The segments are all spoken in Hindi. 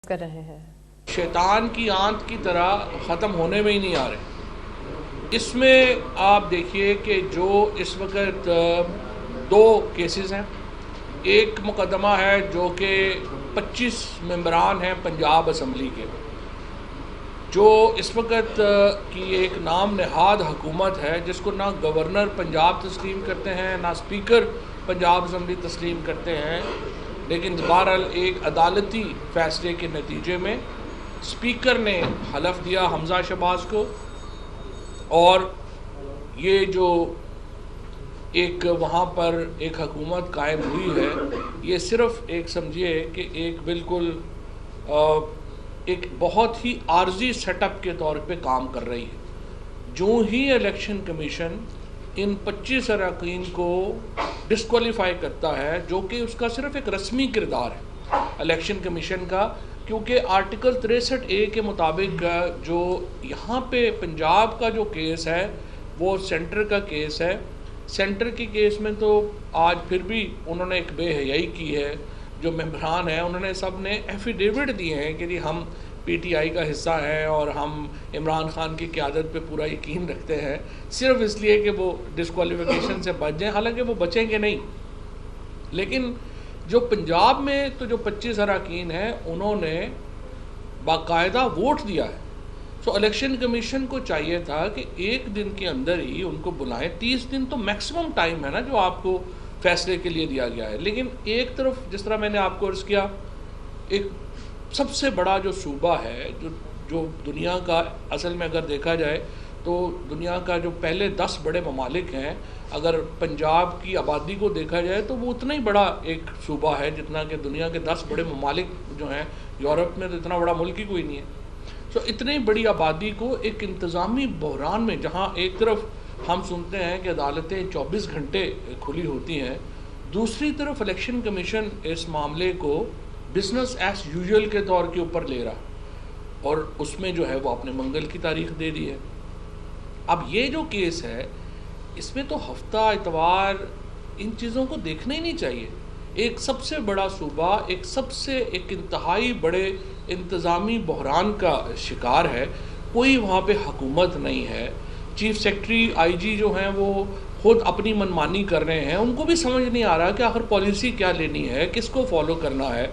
कर रहे हैं। शैतान की आंत की तरह ख़त्म होने में ही नहीं आ रहे। इसमें आप देखिए कि जो इस वक्त दो केसेस हैं। एक मुकदमा है जो कि 25 मेंबरान हैं पंजाब असम्बली के, जो इस वक्त की एक नाम नहाद हुकूमत है जिसको ना गवर्नर पंजाब तस्लीम करते हैं ना स्पीकर पंजाब असम्बली तस्लीम करते हैं। लेकिन बहरहाल एक अदालती फ़ैसले के नतीजे में स्पीकर ने हलफ दिया हमज़ा शहबाज को, और ये जो एक वहाँ पर एक हुकूमत कायम हुई है, ये सिर्फ़ एक समझिए कि एक बिल्कुल एक बहुत ही आर्जी सेटअप के तौर पे काम कर रही है। जो ही इलेक्शन कमीशन इन 25 अरकान को डिस्क्वालीफाई करता है, जो कि उसका सिर्फ एक रस्मी किरदार है इलेक्शन कमीशन का, क्योंकि आर्टिकल 63A के मुताबिक जो यहाँ पे पंजाब का जो केस है वो सेंटर का केस है। सेंटर के केस में तो आज फिर भी उन्होंने एक बेहयाई की है। जो मेंबरान हैं उन्होंने सब ने एफिडेविट दिए हैं कि जी हम पीटीआई का हिस्सा हैं और हम इमरान खान की क़यादत पे पूरा यकीन रखते हैं, सिर्फ इसलिए कि वो डिस्क्वालिफिकेशन से बच जाएँ। हालांकि वो बचेंगे नहीं। लेकिन जो पंजाब में तो जो 25 अरकान हैं उन्होंने बाकायदा वोट दिया है। सो इलेक्शन कमीशन को चाहिए था कि एक दिन के अंदर ही उनको बुलाएं। 30 दिन तो मैक्सिमम टाइम है ना जो आपको फैसले के लिए दिया गया है। लेकिन एक तरफ जिस तरह मैंने आपको अर्ज़ किया, एक सबसे बड़ा जो सूबा है जो दुनिया का असल में अगर देखा जाए तो दुनिया का जो पहले 10 बड़े ममालिक हैं, अगर पंजाब की आबादी को देखा जाए तो वो उतना ही बड़ा एक सूबा है जितना कि दुनिया के 10 बड़े ममालिक जो हैं। यूरोप में तो इतना बड़ा मुल्क ही कोई नहीं है। सो इतनी बड़ी आबादी को एक इंतज़ामी बहरान में, जहाँ एक तरफ हम सुनते हैं कि अदालतें 24 घंटे खुली होती हैं, दूसरी तरफ इलेक्शन कमीशन इस मामले को बिज़नेस एज यूजुअल के तौर के ऊपर ले रहा, और उसमें जो है वो आपने मंगल की तारीख दे दी है। अब ये जो केस है इसमें तो हफ्ता इतवार इन चीज़ों को देखना ही नहीं चाहिए। एक सबसे बड़ा सूबा एक इंतहाई बड़े इंतज़ामी बहरान का शिकार है। कोई वहाँ पे हुकूमत नहीं है। चीफ सेक्रेटरी आईजी जो हैं वो खुद अपनी मनमानी कर रहे हैं। उनको भी समझ नहीं आ रहा कि आखिर पॉलिसी क्या लेनी है, किसको फॉलो करना है।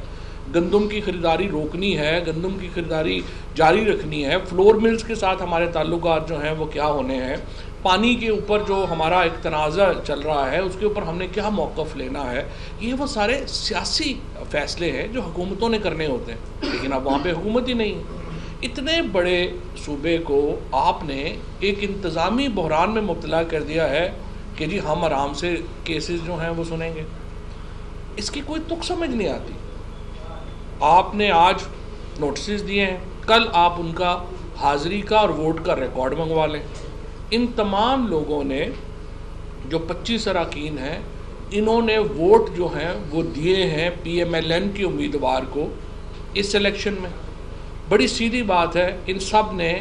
गंदम की ख़रीदारी रोकनी है, गंदम की ख़रीदारी जारी रखनी है, फ्लोर मिल्स के साथ हमारे ताल्लुकात जो हैं वो क्या होने हैं, पानी के ऊपर जो हमारा एक तनाज़ा चल रहा है उसके ऊपर हमने क्या मौक़िफ़ लेना है। ये वो सारे सियासी फ़ैसले हैं जो हुकूमतों ने करने होते हैं, लेकिन अब वहाँ पे हुकूमत ही नहीं है। इतने बड़े सूबे को आपने एक इंतज़ामी बहरान में मुब्तला कर दिया है कि जी हम आराम से केसेस जो हैं वो सुनेंगे। इसकी कोई तुक समझ नहीं आती। आपने आज नोटिस दिए हैं, कल आप उनका हाज़िरी का और वोट का रिकॉर्ड मंगवा लें। इन तमाम लोगों ने जो 25 अरकान हैं, इन्होंने वोट जो हैं वो दिए हैं PMLN के उम्मीदवार को इस इलेक्शन में। बड़ी सीधी बात है, इन सब ने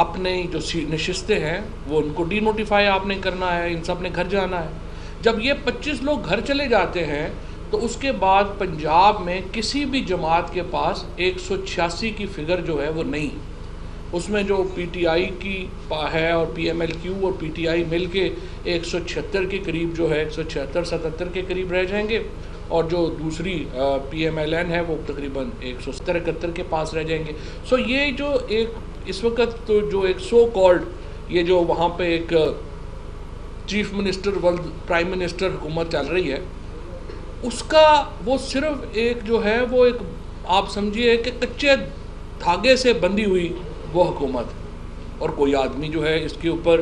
अपने जो नशिस्तें हैं वो उनको डी नोटिफाई आपने करना है, इन सब ने घर जाना है। जब ये 25 लोग घर चले जाते हैं तो उसके बाद पंजाब में किसी भी जमात के पास 186 की फ़िगर जो है वो नहीं। उसमें जो PTI की है और PMLQ और PTI मिल के 176 के करीब जो है 176-77 के करीब रह जाएंगे, और जो दूसरी PMLN है वो तकरीबन 170-71 के पास रह जाएंगे। सो ये जो एक इस वक्त तो जो एक सो कॉल्ड ये जो वहाँ पे एक chief minister world prime minister हुकूमत चल रही है, उसका वो सिर्फ एक जो है वो एक आप समझिए कि कच्चे धागे से बंधी हुई वो हुकूमत, और कोई आदमी जो है इसके ऊपर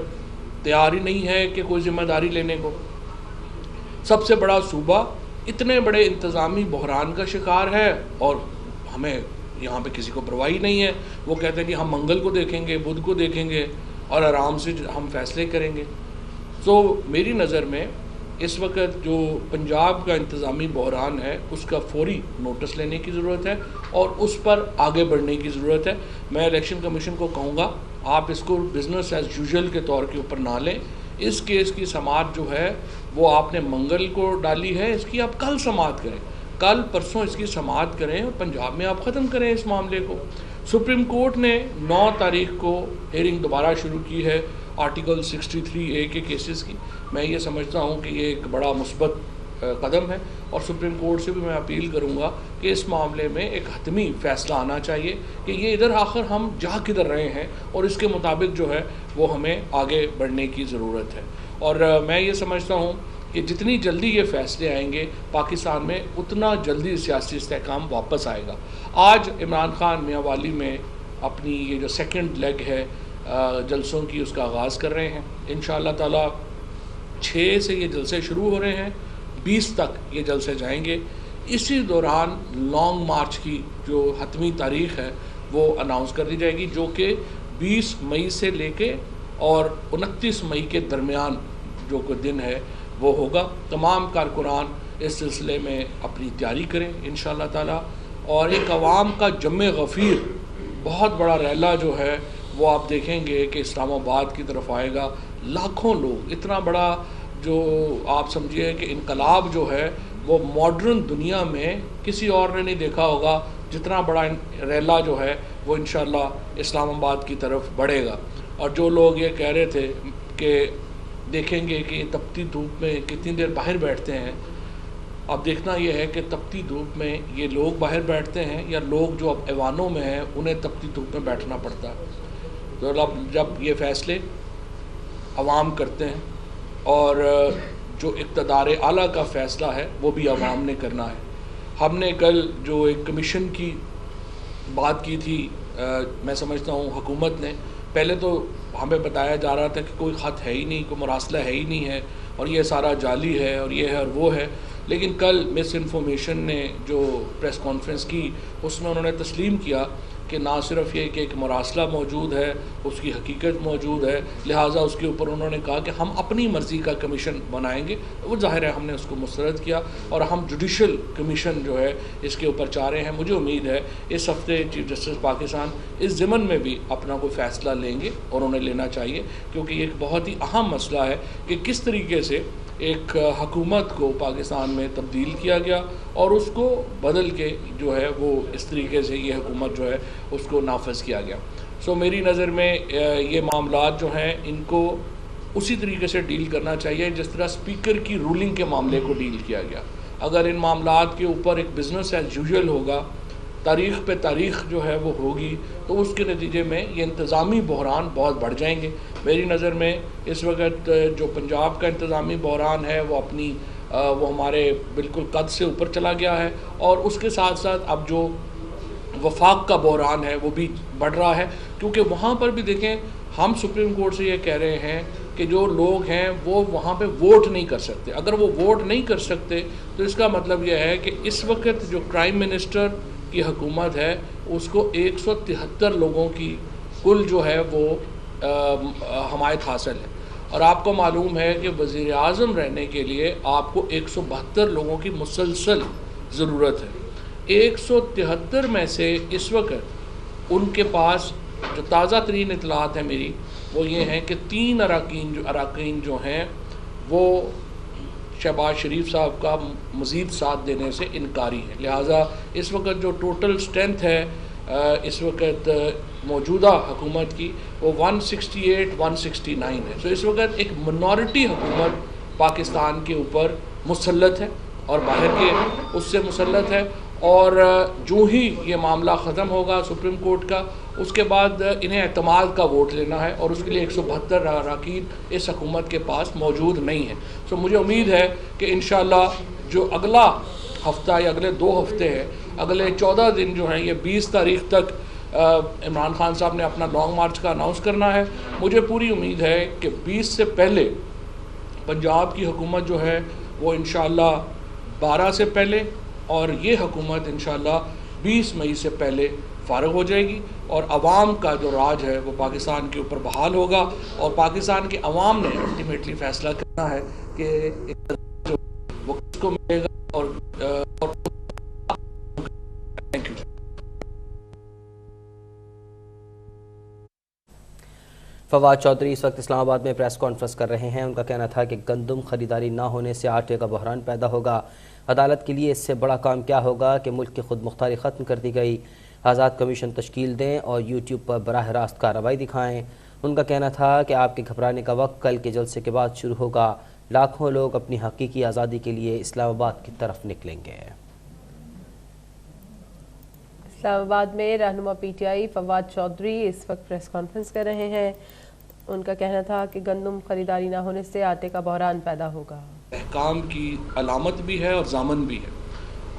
तैयार ही नहीं है कि कोई ज़िम्मेदारी लेने को। सबसे बड़ा सूबा इतने बड़े इंतज़ामी बहरान का शिकार है और हमें यहाँ पे किसी को परवाह ही नहीं है। वो कहते हैं कि हम मंगल को देखेंगे, बुध को देखेंगे और आराम से हम फैसले करेंगे। तो मेरी नज़र में इस वक्त जो पंजाब का इंतज़ामी बहरान है उसका फौरी नोटिस लेने की ज़रूरत है और उस पर आगे बढ़ने की ज़रूरत है। मैं इलेक्शन कमीशन को कहूँगा आप इसको बिज़नेस एज़ यूजुअल के तौर के ऊपर ना लें। इस केस की समाअत जो है वो आपने मंगल को डाली है, इसकी आप कल समाअत करें। कल परसों इसकी समाअत करें और पंजाब में आप ख़त्म करें इस मामले को। सुप्रीम कोर्ट ने 9 तारीख को हेयरिंग दोबारा शुरू की है आर्टिकल 63A के केसेस की। मैं ये समझता हूँ कि ये एक बड़ा मुस्बत कदम है और सुप्रीम कोर्ट से भी मैं अपील करूँगा कि इस मामले में एक हतमी फ़ैसला आना चाहिए कि ये इधर आखिर हम जा किधर रहे हैं और इसके मुताबिक जो है वो हमें आगे बढ़ने की ज़रूरत है। और मैं ये समझता हूँ कि जितनी जल्दी ये फ़ैसले आएंगे पाकिस्तान में उतना जल्दी सियासी इस्तेहकाम वापस आएगा। आज इमरान खान मियाँ वाली में अपनी ये जो सेकंड लेग है जलसों की उसका आगाज़ कर रहे हैं। इंशाअल्लाह ताला 6 से ये जलसे शुरू हो रहे हैं, 20 तक ये जलसे जाएंगे। इसी दौरान लॉन्ग मार्च की जो हतमी तारीख़ है वो अनाउंस कर दी जाएगी, जो कि 20 मई से लेके और 29 मई के दरमियान जो कोई दिन है वो होगा। तमाम कारकुनान इस सिलसिले में अपनी तैयारी करें इंशाअल्लाह ताला। और एक अवाम का जम्मे गफ़ीर बहुत बड़ा रैला जो है वो आप देखेंगे कि इस्लामाबाद की तरफ आएगा। लाखों लोग, इतना बड़ा जो आप समझिए कि इनकलाब जो है वो मॉडर्न दुनिया में किसी और ने नहीं देखा होगा। जितना बड़ा रैला जो है वो इंशाअल्लाह इस्लामाबाद की तरफ बढ़ेगा। और जो लोग ये कह रहे थे कि देखेंगे कि तपती धूप में कितनी देर बाहर बैठते हैं, अब देखना यह है कि तपती धूप में ये लोग बाहर बैठते हैं या लोग जो अब ऐवानों में हैं उन्हें तपती धूप में बैठना पड़ता है। तो जब ये फ़ैसले अवाम करते हैं और जो इक़्तिदार आला का फ़ैसला है वो भी अवाम ने करना है। हमने कल जो एक कमीशन की बात की थी, मैं समझता हूँ हुकूमत ने, पहले तो हमें बताया जा रहा था कि कोई ख़त है ही नहीं, कोई मरासला है ही नहीं है और ये सारा जाली है और ये है और वो है। लेकिन कल मिस इन्फॉर्मेशन ने जो प्रेस कॉन्फ्रेंस की उसमें उन्होंने तस्लीम किया कि ना सिर्फ ये कि एक मरासला मौजूद है, उसकी हकीकत मौजूद है, लिहाजा उसके ऊपर उन्होंने कहा कि हम अपनी मर्ज़ी का कमीशन बनाएंगे। वो ज़ाहिर है हमने उसको मुस्तरद किया और हम जुडिशल कमीशन जो है इसके ऊपर चाह रहे हैं। मुझे उम्मीद है इस हफ्ते चीफ जस्टिस पाकिस्तान इस ज़िमन में भी अपना कोई फ़ैसला लेंगे और उन्हें लेना चाहिए, क्योंकि ये एक बहुत ही अहम मसला है कि किस तरीके से एक हुकूमत को पाकिस्तान में तब्दील किया गया और उसको बदल के जो है वो इस तरीके से ये हुकूमत जो है उसको नाफज किया गया। सो मेरी नज़र में ये मामलात जो हैं इनको उसी तरीके से डील करना चाहिए जिस तरह स्पीकर की रूलिंग के मामले को डील किया गया। अगर इन मामलात के ऊपर एक बिज़नेस एज़ यूजुअल होगा, तारीख़ पे तारीख़ जो है वो होगी, तो उसके नतीजे में ये इंतज़ामी बहरान बहुत बढ़ जाएंगे। मेरी नज़र में इस वक्त जो पंजाब का इंतज़ामी बहरान है वो अपनी वो हमारे बिल्कुल कद से ऊपर चला गया है और उसके साथ साथ अब जो वफाक का बहरान है वो भी बढ़ रहा है, क्योंकि वहाँ पर भी देखें हम सुप्रीम कोर्ट से ये कह रहे हैं कि जो लोग हैं वो वहाँ पे वोट नहीं कर सकते। अगर वो वोट नहीं कर सकते तो इसका मतलब यह है कि इस वक्त जो प्राइम मिनिस्टर की हुकूमत है उसको 173 लोगों की कुल जो है वो हमायत हासिल है। और आपको मालूम है कि वज़ीर आज़म रहने के लिए आपको 172 लोगों की मुसलसल ज़रूरत है। 173 में से इस वक्त उनके पास जो ताज़ा तरीन इतलात है मेरी वो ये हैं कि 3 अराकीन जो हैं वो शहबाज शरीफ साहब का मज़ीद साथ देने से इनकारी है। लिहाजा इस वक्त जो टोटल स्ट्रेंथ है इस वक्त मौजूदा हुकूमत की वो 168-169 है। तो इस वक्त एक मिनॉरिटी हुकूमत पाकिस्तान के ऊपर मुसल्लत है और बाहर के उससे मुसल्लत है। और जो ही ये मामला ख़त्म होगा सुप्रीम कोर्ट का, उसके बाद इन्हें एतमाद का वोट लेना है और उसके लिए 172 अराकीन इस हुकूमत के पास मौजूद नहीं है। सो मुझे उम्मीद है कि इंशाअल्लाह जो अगला हफ़्ता या अगले 2 हफ़्ते हैं, अगले 14 दिन जो हैं, ये 20 तारीख़ तक इमरान खान साहब ने अपना लॉन्ग मार्च का अनाउंस करना है। मुझे पूरी उम्मीद है कि 20 से पहले पंजाब की हुकूमत जो है वो इंशाअल्लाह 12 से पहले और ये हुकूमत इंशाअल्लाह 20 मई से पहले फ़ारिग हो जाएगी और अवाम का जो राज है वो पाकिस्तान के ऊपर बहाल होगा और पाकिस्तान के अवाम ने अल्टीमेटली फ़ैसला करना है कि जो वो किसको मिलेगा और थैंक यू। फवाद चौधरी इस वक्त इस्लामाबाद में प्रेस कॉन्फ्रेंस कर रहे हैं। उनका कहना था कि गंदम खरीदारी ना होने से आटे का बहरान पैदा होगा। अदालत के लिए इससे बड़ा काम क्या होगा कि मुल्क की खुद मुख्तारी ख़त्म कर दी गई। आज़ाद कमीशन तश्कील दें और यूट्यूब पर बराह रास्त कार्रवाई दिखाएँ। उनका कहना था कि आपके घबराने का वक्त कल के जलसे के बाद शुरू होगा। लाखों लोग अपनी हकीकी आज़ादी के लिए इस्लामाबाद की तरफ निकलेंगे। इस्लामाबाद में रहनुमा पीटीआई फवाद चौधरी इस वक्त प्रेस कॉन्फ्रेंस कर रहे हैं। उनका कहना था कि गंदम खरीदारी ना होने से आटे का बहरान पैदा होगा। अहकाम की अलामत भी है और जामन भी है,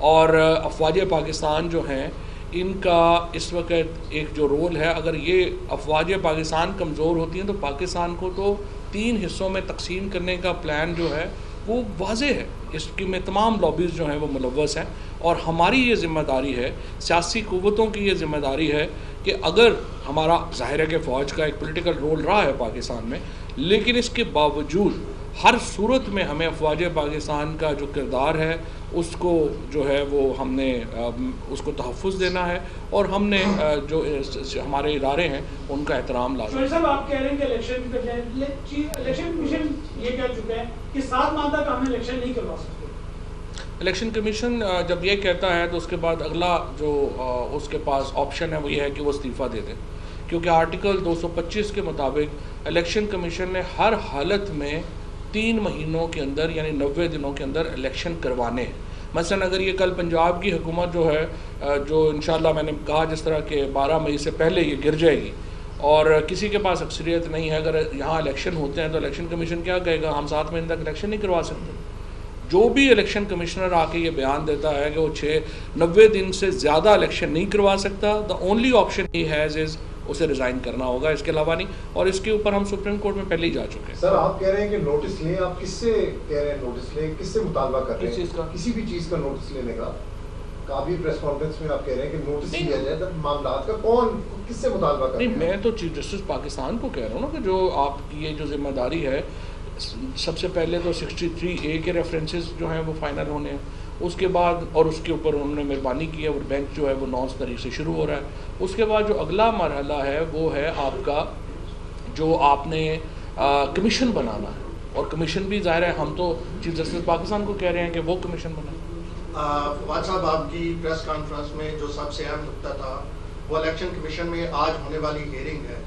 और अफवाज पाकिस्तान जो हैं इनका इस वक्त एक जो रोल है, अगर ये अफवाज पाकिस्तान कमज़ोर होती हैं तो पाकिस्तान को तो 3 हिस्सों में तकसीम करने का प्लान जो है वो वाज़े है। इसकी में तमाम लॉबीज़ जो हैं वो मुलव्वस हैं, और हमारी ये ज़िम्मेदारी है, सियासी क़ुव्वतों की ये ज़िम्मेदारी है कि अगर हमारा ज़ाहिर है कि फ़ौज का एक पॉलिटिकल रोल रहा है पाकिस्तान में, लेकिन इसके बावजूद हर सूरत में हमें अफवाज पाकिस्तान का जो किरदार है उसको जो है वो हमने उसको तहफ़्फ़ुज़ देना है, और हमने जो हमारे इदारे हैं उनका एहतराम लाज़िम। साहब आप कह रहे हैं कि इलेक्शन कमीशन ये कह चुका है कि 7 माह तक हम इलेक्शन नहीं करवा सकते। इलेक्शन कमीशन जब ये कहता है तो उसके बाद अगला जो उसके पास ऑप्शन है वो ये है कि वो इस्तीफ़ा दे दें, क्योंकि आर्टिकल 225 के मुताबिक इलेक्शन कमीशन ने हर हालत में 3 महीनों के अंदर यानी 90 दिनों के अंदर इलेक्शन करवाने हैं। मसलन अगर ये कल पंजाब की हुकूमत जो है, जो इंशाल्लाह मैंने कहा जिस तरह के 12 मई से पहले ये गिर जाएगी और किसी के पास अक्सरियत नहीं है, अगर यहाँ इलेक्शन होते हैं तो इलेक्शन कमीशन क्या कहेगा, हम 7 महीने तक इलेक्शन नहीं करवा सकते। जो भी इलेक्शन कमिश्नर आके ये बयान देता है कि वो 90 दिन से ज़्यादा इलेक्शन नहीं करवा सकता, the only option he has is उसे रिज़ाइन करना होगा, इसके अलावा नहीं। और इसके ऊपर हम सुप्रीम कोर्ट में पहले ही जा चुके हैं। सर आप कह रहे हैं कि नोटिस लें, आप किससे कह रहे हैं नोटिस लें, किससे मुतालबा कर रहे हैं? किसी भी चीज़ का नोटिस लेने का काफ़ी प्रेस कॉन्फ्रेंस में आप कह रहे हैं कि नोटिस लिया जाए, तो मामला का कौन किससे मुतालबा कर रहे हैं? मैं तो चीफ जस्टिस पाकिस्तान को कह रहा हूँ ना कि जो आपकी ये जो जिम्मेदारी है, सबसे पहले तो 63A के रेफरेंसेस जो हैं वो फाइनल होने हैं, उसके बाद और उसके ऊपर उन्होंने मेहरबानी की है और बैंक जो है वो 9 तारीख से शुरू हो रहा है। उसके बाद जो अगला मरहला है वो है आपका जो आपने कमीशन बनाना है, और कमीशन भी ज़ाहिर है हम तो चीफ जस्टिस पाकिस्तान को कह रहे हैं कि वो कमीशन बनाए। फवाद साहब आपकी प्रेस कॉन्फ्रेंस में जो सबसे अहम नुकता था वो इलेक्शन कमीशन में आज होने वाली हियरिंग है,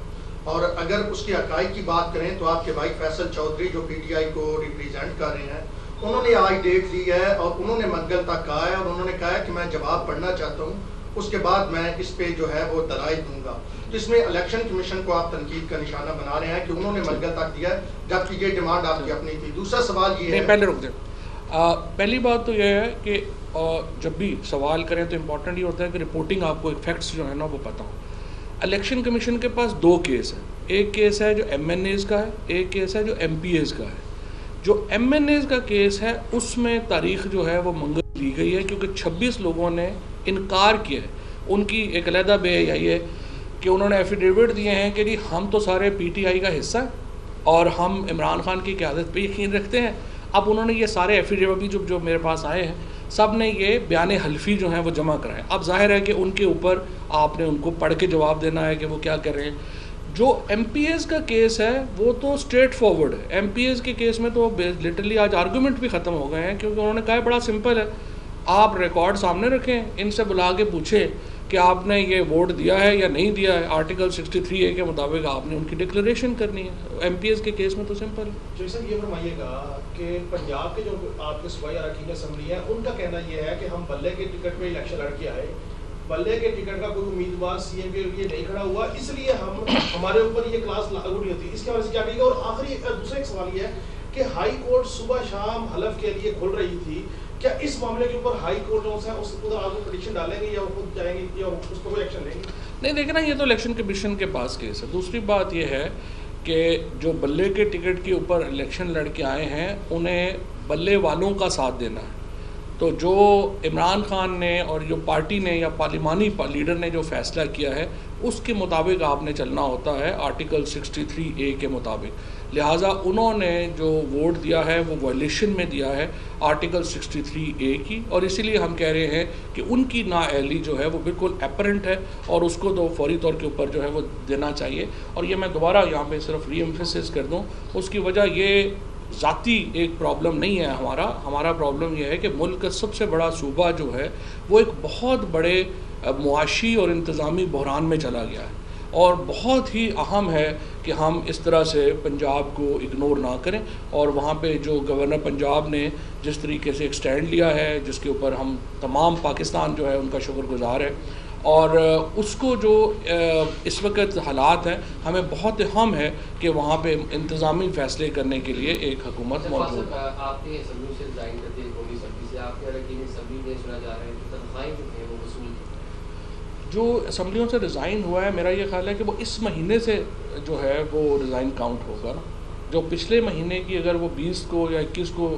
और अगर उसके हक़ाइक़ की बात करें तो आपके भाई फैसल चौधरी जो पीटीआई को रिप्रेजेंट कर रहे हैं, उन्होंने आज डेट ली है और उन्होंने मंगल तक कहा है, और उन्होंने कहा है कि मैं जवाब पढ़ना चाहता हूँ, उसके बाद मैं इस पे जो है वो दलाइल दूंगा। तो इसमें इलेक्शन कमीशन को आप तनकीद का निशाना बना रहे हैं कि उन्होंने मंगल तक दिया है, जबकि ये डिमांड आपकी अपनी थी। दूसरा सवाल ये है, पहले रुक दे। पहली बात तो यह है कि जब भी सवाल करें तो इम्पोर्टेंट ये होता है कि रिपोर्टिंग आपको एक फैक्ट्स जो है ना वो पता हो। इलेक्शन कमीशन के पास 2 केस हैं, एक केस है जो MNAs का है, एक केस है जो MPAs का है। जो MNAs का केस है उसमें तारीख जो है वो मंगल ली गई है, क्योंकि 26 लोगों ने इनकार किया है। उनकी एक अलहदा बेहयाई है कि उन्होंने एफिडेविट दिए हैं कि जी हम तो सारे PTI का हिस्सा हैं और हम इमरान खान की क़यादत पे यकीन रखते हैं। अब उन्होंने ये सारे एफिडेविट जो मेरे पास आए हैं सब ने ये बयान हल्फी जो हैं वो जमा कराए। अब जाहिर है कि उनके ऊपर आपने उनको पढ़ के जवाब देना है कि वो क्या कर रहे हैं। जो MPAs का केस है वो तो स्ट्रेट फॉरवर्ड है। MPAs के केस में तो लिटरली आज आर्गूमेंट भी ख़त्म हो गए हैं, क्योंकि उन्होंने कहा बड़ा सिंपल है, आप रिकॉर्ड सामने रखें, इनसे बुला के पूछें कि आपने ये वोट दिया है या नहीं दिया है। आर्टिकल 63A के मुताबिक आपने उनकी डिक्लेरेशन करनी है। MPAs के केस में तो सिंपल है। जो सर ये फरमाइएगा कि पंजाब के जो आपके सूबाई अरकान असम्बली है उनका कहना ये है कि हम बल्ले के टिकट पे इलेक्शन लड़ के आए, बल्ले के टिकट का कोई उम्मीदवार CM के लिए नहीं खड़ा हुआ, इसलिए हमारे ऊपर ये क्लास लागू नहीं होती। इसके वजह से क्या कहेगा? और आखिरी दूसरा एक सवाल ये है कि हाई कोर्ट सुबह शाम हलफ के लिए खुल रही थी, क्या इस मामले के ऊपर हाई कोर्ट जो है उस उधर आगे पिटीशन डालेंगे या वो खुद जाएंगे या उस पर कोई एक्शन लेंगे? नहीं, देखिए ना, ये तो इलेक्शन कमीशन के पास केस है। दूसरी बात ये है कि जो बल्ले के टिकट के ऊपर इलेक्शन लड़ के आए हैं उन्हें बल्ले वालों का साथ देना है। तो जो इमरान खान ने और जो पार्टी ने या पार्लिमानी लीडर ने जो फ़ैसला किया है उसके मुताबिक आपने चलना होता है, आर्टिकल 63A के मुताबिक। लिहाजा उन्होंने जो वोट दिया है वो वायलेशन में दिया है आर्टिकल 63A की, और इसीलिए हम कह रहे हैं कि उनकी नाअहली जो है वो बिल्कुल अपरेंट है और उसको तो फौरी तौर के ऊपर जो है वो देना चाहिए। और ये मैं दोबारा यहाँ पे सिर्फ रीएम्फेसिस कर दूँ, उसकी वजह ये ज़ाती एक प्रॉब्लम नहीं है हमारा प्रॉब्लम यह है कि मुल्क का सबसे बड़ा सूबा जो है वो एक बहुत बड़े मुआशी और इंतज़ामी बहरान में चला गया है, और बहुत ही अहम है कि हम इस तरह से पंजाब को इग्नोर ना करें। और वहाँ पे जो गवर्नर पंजाब ने जिस तरीके से एक स्टैंड लिया है, जिसके ऊपर हम तमाम पाकिस्तान जो है उनका शुक्रगुजार है, और उसको जो इस वक्त हालात हैं हमें बहुत अहम है कि वहाँ पे इंतज़ामी फ़ैसले करने के लिए एक हुकूमत मौजूद है। आपने असम्बली से रिज़ाइन करते हैं, कौमी असम्बली से आपके अरकान असम्बली में सुना जा रहा है कि तनख्वाहें जो हैं वो वसूल जो असम्बलियों से रिज़ाइन हुआ है, मेरा ये ख्याल है कि वो इस महीने से जो है वो रिज़ाइन काउंट होगा ना। जो पिछले महीने की अगर वो 20 को या 21 को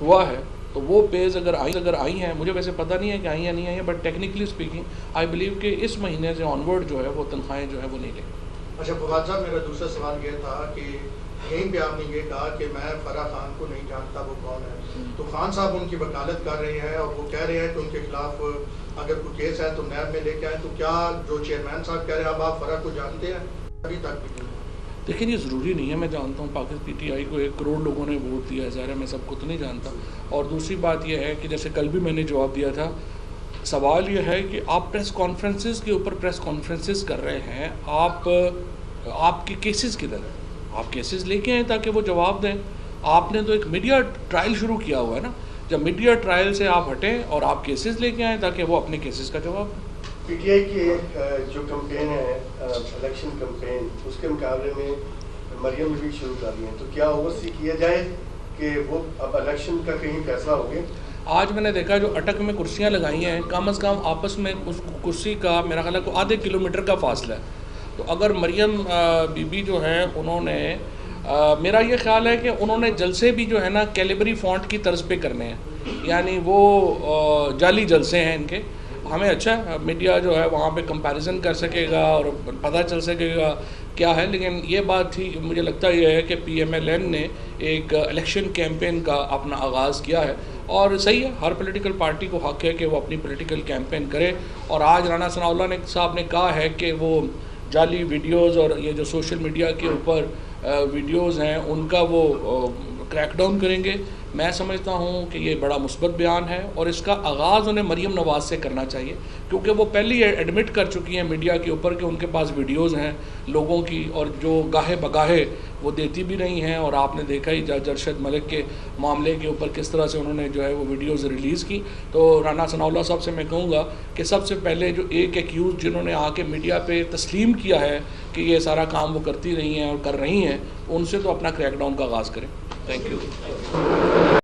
हुआ है तो वो पेज अगर आई हैं, मुझे वैसे पता नहीं है कि आई या नहीं आई है, but technically speaking I believe कि इस महीने से ऑनवर्ड जो है वो तनख्वाहें जो है वो नहीं लेंगे। अच्छा फवाद साहब, मेरा दूसरा सवाल ये था कि यहीं पे आपने ये कहा कि मैं फराह खान को नहीं जानता वो कौन है, तो खान साहब उनकी वकालत कर रहे हैं और वो कह रहे हैं कि उनके खिलाफ अगर कोई केस है तो नैब में लेके आए, तो क्या जो चेयरमैन साहब कह रहे हैं अब आप फराह को जानते हैं? अभी तक भी नहीं। देखिए ये ज़रूरी नहीं है, मैं जानता हूँ पाकिस्तान PTI को 1 करोड़ लोगों ने वोट दिया है, ज़ाहिर है मैं सबको तो नहीं जानता। और दूसरी बात यह है कि जैसे कल भी मैंने जवाब दिया था, सवाल यह है कि आप प्रेस कॉन्फ्रेंसेस के ऊपर प्रेस कॉन्फ्रेंसेस कर रहे हैं, आपके केसेस किधर हैं? आप केसेस लेके आए ताकि वो जवाब दें। आपने तो एक मीडिया ट्रायल शुरू किया हुआ है ना, जब मीडिया ट्रायल से आप हटें और आप केसेस लेके आएँ ताकि वो अपने केसेस का जवाब दें। PTI की जो कैंपेन है इलेक्शन कैंपेन, उसके मुकाबले में मरियम भी शुरू कर रही है, तो क्या ओवरसी किया जाए कि वो अब इलेक्शन का कहीं फैसला हो गया? आज मैंने देखा जो अटक में कुर्सियां लगाई हैं, कम से कम आपस में उस कुर्सी का मेरा ख्याल है को आधे किलोमीटर का फासला है। तो अगर मरियम बीबी जो है उन्होंने मेरा ये ख्याल है कि उन्होंने जलसे भी जो है ना कैलिबरी फॉन्ट की तर्ज पे करने हैं, यानी वो जाली जलसे हैं इनके। हमें अच्छा मीडिया जो है वहाँ पे कंपैरिजन कर सकेगा और पता चल सकेगा क्या है, लेकिन ये बात थी, मुझे लगता ये है कि PMLN ने एक इलेक्शन कैंपेन का अपना आगाज़ किया है, और सही है, हर पॉलिटिकल पार्टी को हक़ है कि वो अपनी पॉलिटिकल कैंपेन करे। और आज राना सनाउल्लाह साहब ने कहा है कि वो जाली वीडियोज़ और ये जो सोशल मीडिया के ऊपर वीडियोज़ हैं उनका वो क्रैकडाउन करेंगे। मैं समझता हूँ कि ये बड़ा मुस्बत बयान है, और इसका आगाज़ उन्हें मरियम नवाज़ से करना चाहिए, क्योंकि वो पहले ही एडमिट कर चुकी हैं मीडिया के ऊपर कि उनके पास वीडियोज़ हैं लोगों की, और जो गाहे बगाहे वो देती भी नहीं हैं। और आपने देखा ही जज अरशद मलिक के मामले के ऊपर किस तरह से उन्होंने जो है वो वीडियोज़ रिलीज़ की। तो राना सनाउल्लाह साहब से मैं कहूँगा कि सबसे पहले जो एक एक्यूज़ जिन्होंने आके मीडिया पे तस्लीम किया है कि ये सारा काम वो करती रही हैं और कर रही हैं, उनसे तो अपना क्रैकडाउन का आगाज़ करें। Thank you.